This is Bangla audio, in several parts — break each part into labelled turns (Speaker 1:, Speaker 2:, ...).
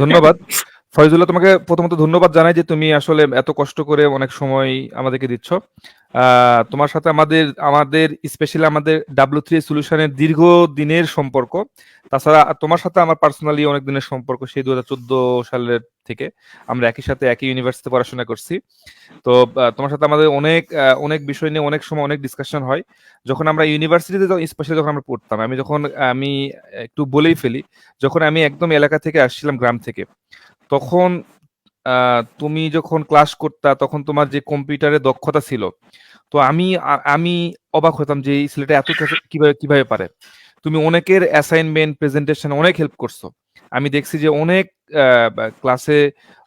Speaker 1: ধন্যবাদ ফয়জুল্লাহ, তোমাকে প্রথমত ধন্যবাদ জানাই যে তুমি আসলে এত কষ্ট করে অনেক সময় আমাদেরকে দিচ্ছ। তোমার সাথে আমাদের আমাদের স্পেশালি আমাদের W3 সলিউশনের দীর্ঘ দিনের সম্পর্ক। তাছাড়া তোমার সাথে আমার পার্সোনালি অনেক দিনের সম্পর্ক, সেই 2014 সালের থেকে আমরা একই সাথে একই ইউনিভার্সিটিতে পড়াশোনা করছি। তো তোমার সাথে আমাদের অনেক অনেক বিষয় নিয়ে অনেক সময় অনেক ডিসকাশন হয়। যখন আমরা ইউনিভার্সিটিতে স্পেশালি যখন আমরা পড়তাম, আমি একটু বলেই ফেলি, যখন আমি একদম এলাকা থেকে আসছিলাম, গ্রাম থেকে, তখন তুমি যখন ক্লাস করতা তখন তোমার যে কম্পিউটারে দক্ষতা ছিল, তো আমি অবাক হতাম যে এই ছেলেটা এত কিভাবে কিভাবে পারে। তুমি অনেকের অ্যাসাইনমেন্ট প্রেজেন্টেশন অনেক হেল্প করছো। আমি দেখছি যে অনেক ক্লাসে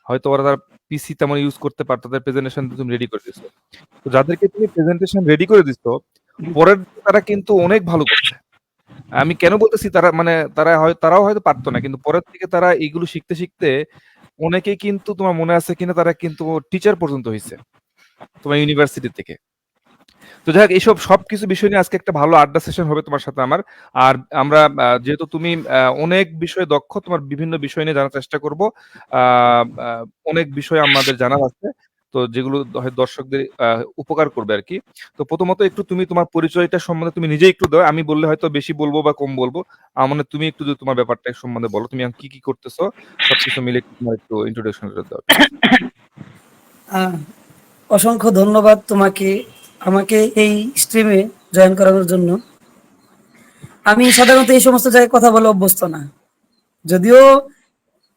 Speaker 1: হয়তো ওরা তার পিসি তেমন ইউজ করতে পারতো, তাদের প্রেজেন্টেশন তুমি রেডি করে দিছো। তো যাদেরকে তুমি প্রেজেন্টেশন রেডি করে দিছো, পরের দিকে তারা কিন্তু অনেক ভালো করছে। আমি কেন বলতেছি তারা মানে তারাও হয়তো পারতো না, কিন্তু পরের দিকে তারা এইগুলো শিখতে শিখতে অনেকেই কিন্তু, তোমার মনে আছে কিনা, তারা কিন্তু টিচার পর্যন্ত হয়েছে তোমার ইউনিভার্সিটি থেকে। তো যাই হোক, এইসব সবকিছু বিষয় নিয়ে আজকে একটা ভালো আড্ডা সেশন হবে তোমার সাথে আমার। আর আমরা যেহেতু তুমি অনেক বিষয়ে দক্ষ, তোমার বিভিন্ন বিষয় নিয়ে জানার চেষ্টা করব। আহ, আহ, অনেক বিষয় আমাদের জানার আছে, তো যেগুলো হয়তো দর্শকদের উপকার করবে আর কি। তো প্রথমত একটু তুমি তোমার পরিচয়টা সম্বন্ধে তুমি নিজেই একটু দাও, আমি বললে হয়তো বেশি বলবো বা কম বলবো। মানে তুমি একটু যদি তোমার ব্যাপারটা সম্বন্ধে বলো, তুমি এখন কি কি করতেছো, সবকিছু মিলে একটু তোমার একটু ইন্ট্রোডাকশন দাও প্লিজ।
Speaker 2: আহ, অসংখ্য ধন্যবাদ তোমাকে আমাকে এই স্ট্রিমে জয়েন করানোর জন্য। আমি সাধারণত এই সমস্ত জায়গায় কথা বলে অভ্যস্ত না, যদিও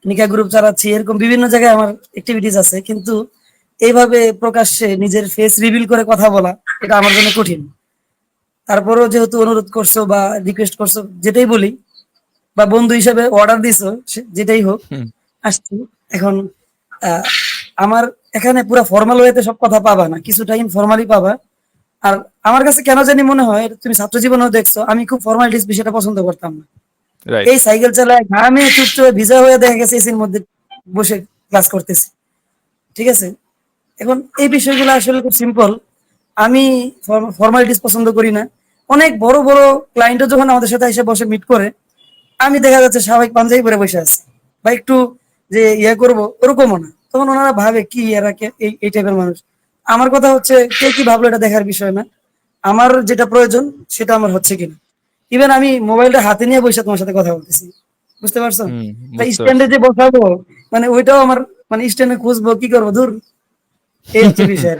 Speaker 2: নিকা গ্রুপ চালাচ্ছি, এরকম বিভিন্ন জায়গায় আমার অ্যাক্টিভিটিস আছে, কিন্তু এইভাবে প্রকাশ্যে নিজের ফেস রিভিল করে কথা বলা এটা আমার জন্য কঠিন। তারপরেও যেহেতু অনুরোধ করছো বা রিকোয়েস্ট করছো, যেটাই বলি বা বন্ধু হিসেবে অর্ডার দিছো, যেটাই হোক,
Speaker 1: হুম।
Speaker 2: আসছি। এখন আহ, আমার এখানে পুরো ফর্মাল ওয়েতে সব কথা পাবা না, কিছুটা ইনফর্মালি পাবা। আর আমার কাছে কেন জানি মনে হয়, তুমি ছাত্র জীবনেও দেখছো, আমি খুব ফর্মালিটিস বিষয়টা পছন্দ করতাম না।
Speaker 1: রাইট।
Speaker 2: এই সাইকেল চালায় ঘামে চুপচুপে ভিজা হয়ে দেখা গেছে এসির মধ্যে বসে ক্লাস করতেছি, ঠিক আছে। এখন এই বিষয়গুলো আসলে খুব সিম্পল। আমি ফর্মালিটিস পছন্দ করি না। অনেক বড় বড় ক্লায়েন্টও যখন আমাদের সাথে এসে বসে মিট করে, আমি দেখা যাচ্ছে স্বাভাবিক পাঞ্জাবি পরে বসে আছি, বা একটু যে ইয়ে করবো ওরকমও না। তখন ওনারা ভাবে কি এরা এই এই টাইপের মানুষ। আমার কথা হচ্ছে, কে কি ভাবলো এটা দেখার বিষয় না, আমার যেটা প্রয়োজন সেটা আমার হচ্ছে কিনা। ইভেন আমি মোবাইলটা হাতে নিয়ে বসে তোমার সাথে কথা বলতেছি, বুঝতে পারছো?
Speaker 1: হুম।
Speaker 2: তাই
Speaker 1: বুঝতে
Speaker 2: স্ট্যান্ডে
Speaker 1: পারছি।
Speaker 2: যে বসাবো, মানে ওইটাও আমার, মানে স্ট্যান্ডে খুঁজবো কি করবো, দূর। এই হচ্ছে বিষয়।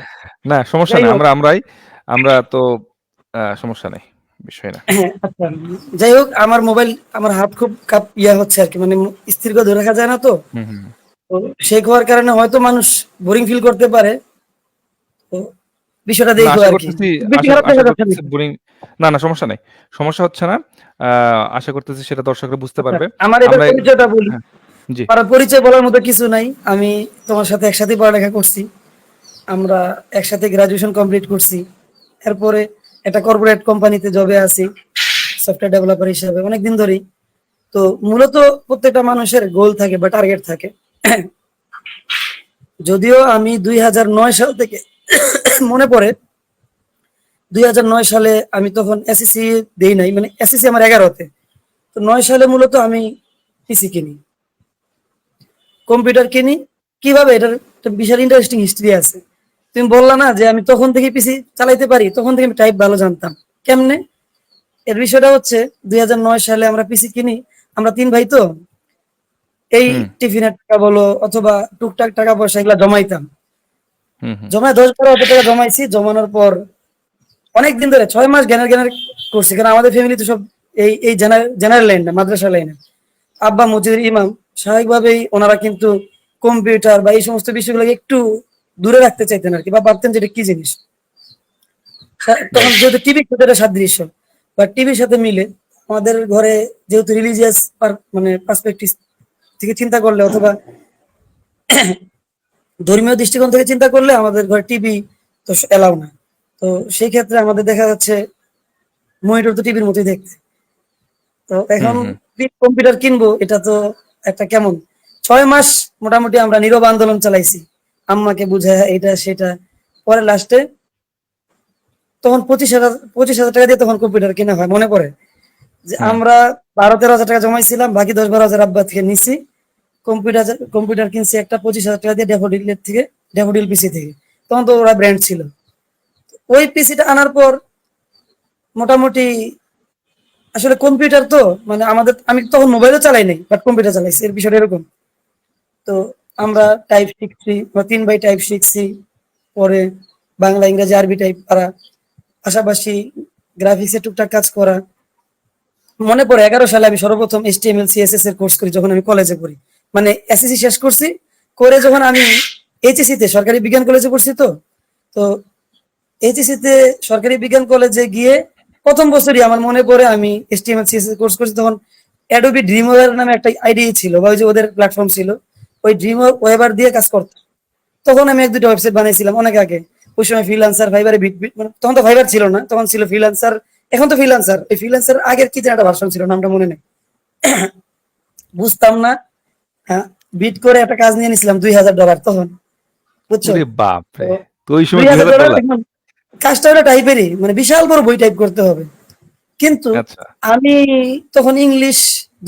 Speaker 1: না, সমস্যা
Speaker 2: যাই
Speaker 1: নেই,
Speaker 2: হোক,
Speaker 1: আমরা তো সমস্যা নেই, বিষয় না।
Speaker 2: হ্যাঁ, আচ্ছা, যাই হোক, আমার মোবাইল, আমার হাত খুব কাপ হচ্ছে আর কি, মানে স্থির করে ধরে রাখা যায় না তো।
Speaker 1: হুম, হুম।
Speaker 2: তো শেক হওয়ার কারণে হয়তো মানুষ বোরিং ফিল করতে পারে। তো বিষয়টা
Speaker 1: না,
Speaker 2: দেখো আর কি, খুব বেশি খারাপ
Speaker 1: আশা
Speaker 2: দেখা যাচ্ছে না।
Speaker 1: করতেছি বোরিং। না, না, সমস্যা নাই, সমস্যা হচ্ছে না। আশা করতেছি সেটা দর্শকরা বুঝতে
Speaker 2: আচ্ছা,
Speaker 1: পারবে।
Speaker 2: আমার এবার
Speaker 1: আমরা
Speaker 2: পরিচয়টা বলি।
Speaker 1: হ্যাঁ, জি।
Speaker 2: আর পরিচয় বলার মতো কিছু নাই। আমি তোমার সাথে একসাথে পড়ালেখা করছি, আমরা একসাথে গ্রাজুয়েশন কমপ্লিট করছি। এরপরে একটা কর্পোরেট কোম্পানিতে জবে আছি সফটওয়্যার ডেভেলপার হিসেবে অনেকদিন ধরেই। তো মূলত প্রত্যেকটা মানুষের গোল থাকে বা টার্গেট থাকে। যদিও আমি 2009 সাল থেকে মনে পড়ে, 2009 সালে আমি তখন এসএসসি দেই নাই, মানে এসএসসি আমার 11-তে। তো 9 সালে মূলত আমি পিসি কিনি, কম্পিউটার কিনি। কিভাবে, এটার একটা বিশাল ইন্টারেস্টিং হিস্ট্রি আছে। তুমি বললা না যে আমি তখন থেকে পিসি চালাইতে পারি, তখন থেকে আমি টাইপ ভালো জানতাম। কেমনে? এর বিষয়টা হচ্ছে, 2009 সালে আমরা পিসি কিনি। আমরা তিন ভাই তো, এই
Speaker 1: হুম,
Speaker 2: টিফিনের টাকা বলো অথবা টুকটাক টাকা পয়সা এগুলা জমাইতাম।
Speaker 1: হুম, হুম।
Speaker 2: জমায় 10-12 হাজার টাকা জমাইছি। জমানোর পর অনেকদিন ধরে 6 মাস জ্ঞানের জ্ঞানের করছি, কারণ আমাদের ফ্যামিলি তো সব এই জেনারেল লাইন না, মাদ্রাসা লাইনে। আব্বা মসজিদের ইমাম, স্বাভাবিকভাবেই ওনারা কিন্তু কম্পিউটার বা এই সমস্ত বিষয়গুলোকে একটু দূরে রাখতে চাইতেন আর কি, বা ভাবতেন যে এটা কি জিনিস। তখন
Speaker 1: রাইট।
Speaker 2: যেহেতু টিভির সাথে একটা সাদৃশ্য, বা টিভির সাথে মিলে আমাদের ঘরে, যেহেতু রিলিজিয়াস মানে পার্সপেক্টিভ থেকে চিন্তা করলে অথবা ধর্মীয় দৃষ্টিকোণ থেকে চিন্তা করলে আমাদের ঘরে টিভি তো এলাও না। তো সেই ক্ষেত্রে আমাদের দেখা যাচ্ছে মনিটর তো টিভির মতোই দেখতে। তো
Speaker 1: হুম,
Speaker 2: এখন
Speaker 1: হুম।
Speaker 2: কম্পিউটার কিনবো, এটা তো একটা কেমন। 6 মাস মোটামুটি আমরা নীরব আন্দোলন চালাইছি, আম্মাকে বুঝায় এটা সেটা। পরে লাস্টে তখন 25,000 টাকা দিয়ে তখন কম্পিউটার কেনা হয়, মনে পড়ে যে
Speaker 1: হুম।
Speaker 2: আমরা 12-13 হাজার টাকা জমাইছিলাম, বাকি 10-12 হাজার আব্বা থেকে নিছি। কম্পিউটার কম্পিউটার কিনছি একটা 25,000 টাকা দিয়ে ড্যাফোডিলের থেকে, ড্যাফোডিল পিসি থেকে। তখন তো ওরা ব্র্যান্ড ছিল। ওই পিসিটা আনার পর মোটামুটি আসলে কম্পিউটার তো মানে আমাদের, আমি তখন মোবাইলও চালাই নাই বাট কম্পিউটার চালাইছি, এর বিষয়টা এরকম। তো আমরা
Speaker 1: আচ্ছা।
Speaker 2: টাইপ শিখছি বা 3 বাই টাইপ শিখছি, পরে বাংলা ইংরেজি আরবি টাইপ করা, পাশাপাশি গ্রাফিক্সে টুকটাক কাজ করা। মনে পড়ে 11 সালে আমি সর্বপ্রথম HTML CSS এর কোর্স করি যখন আমি কলেজে পড়ি, মানে এসএসসি শেষ করছি, করে যখন আমি এইচএসসি তে সরকারি বিজ্ঞান কলেজে পড়ছি। তো তো এইচএসসি তে সরকারি বিজ্ঞান কলেজে গিয়ে প্রথম বছরই আমার মনে পড়ে আমি HTML CSS কোর্স করছি। তখন অ্যাডোবি ড্রিমওয়্যার নামে একটা আইডিয়া ছিল বা ওই যে ওদের প্ল্যাটফর্ম ছিল, ওই ড্রিমওয়্যার দিয়ে কাজ করতাম। তখন আমি 1-2টা ওয়েবসাইট বানাইছিলাম অনেক আগে। ওই সময় ফ্রিল্যান্সার, ফাইবারে মানে তখন তো ফাইবার ছিল না, তখন ছিল ফ্রিল্যান্সার। এখন তো ফ্রিল্যান্সার, এই ফ্রিল্যান্সার আগের কি যেন একটা ভার্সন ছিল, নামটা মনে নেই, বুঝতাম না। হ্যাঁ, বিট করে একটা কাজ নিয়ে নিছিলাম $2,000 তখন, বুঝছো?
Speaker 1: ওরে বাপ
Speaker 2: তো
Speaker 1: রে, তো ওই
Speaker 2: দুই
Speaker 1: সময় দুই
Speaker 2: হাজার
Speaker 1: হাজার
Speaker 2: ডলার
Speaker 1: ডলার
Speaker 2: এখন কাজটা ওটা টাইপেরই, মানে বিশাল বড় বই টাইপ করতে হবে। কিন্তু
Speaker 1: আচ্ছা।
Speaker 2: আমি তখন ইংলিশ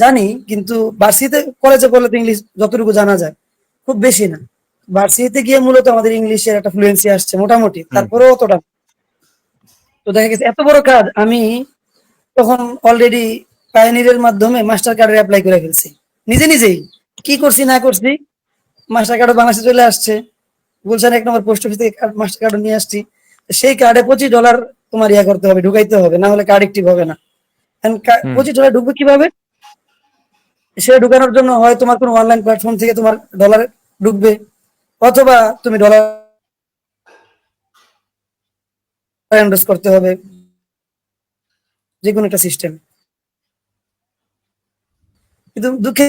Speaker 2: জানি, কিন্তু ভার্সিটিতে কলেজে পড়লে তো ইংলিশ যতটুকু জানা যায় খুব বেশি না। ভার্সিটিতে গিয়ে মূলত আমাদের ইংলিশের একটা ফ্লুয়েন্সি আসছে মোটামুটি,
Speaker 1: হুম।
Speaker 2: তারপরেও অতটা না। তো দেখা গেছে এত বড় কাজ আমি তখন অলরেডি পায়োনিরের মাধ্যমে মাস্টার কার্ডের অ্যাপ্লাই করে ফেলছি নিজে নিজেই। কি করছি না করছি, মাস্টার কার্ড বাংলাদেশে চলে আসছে, গুলশান 1 নম্বর পোস্ট অফিস থেকে মাস্টার কার্ড নিয়ে আসছি। সেই কার্ডে $25 তোমার ইয়া করতে হবে, ঢুকাইতে হবে, না হলে কার্ড অ্যাক্টিভ হবে না।
Speaker 1: হুম।
Speaker 2: $25 ঢুকবে কিভাবে? সেটা ঢুকানোর জন্য হয় তোমার কোনো অনলাইন প্ল্যাটফর্ম থেকে তোমার ডলার ঢুকবে, অথবা তুমি ডলার ইনভেস্ট করতে হবে, যে কোনো একটা সিস্টেম। কিন্তু দুঃখে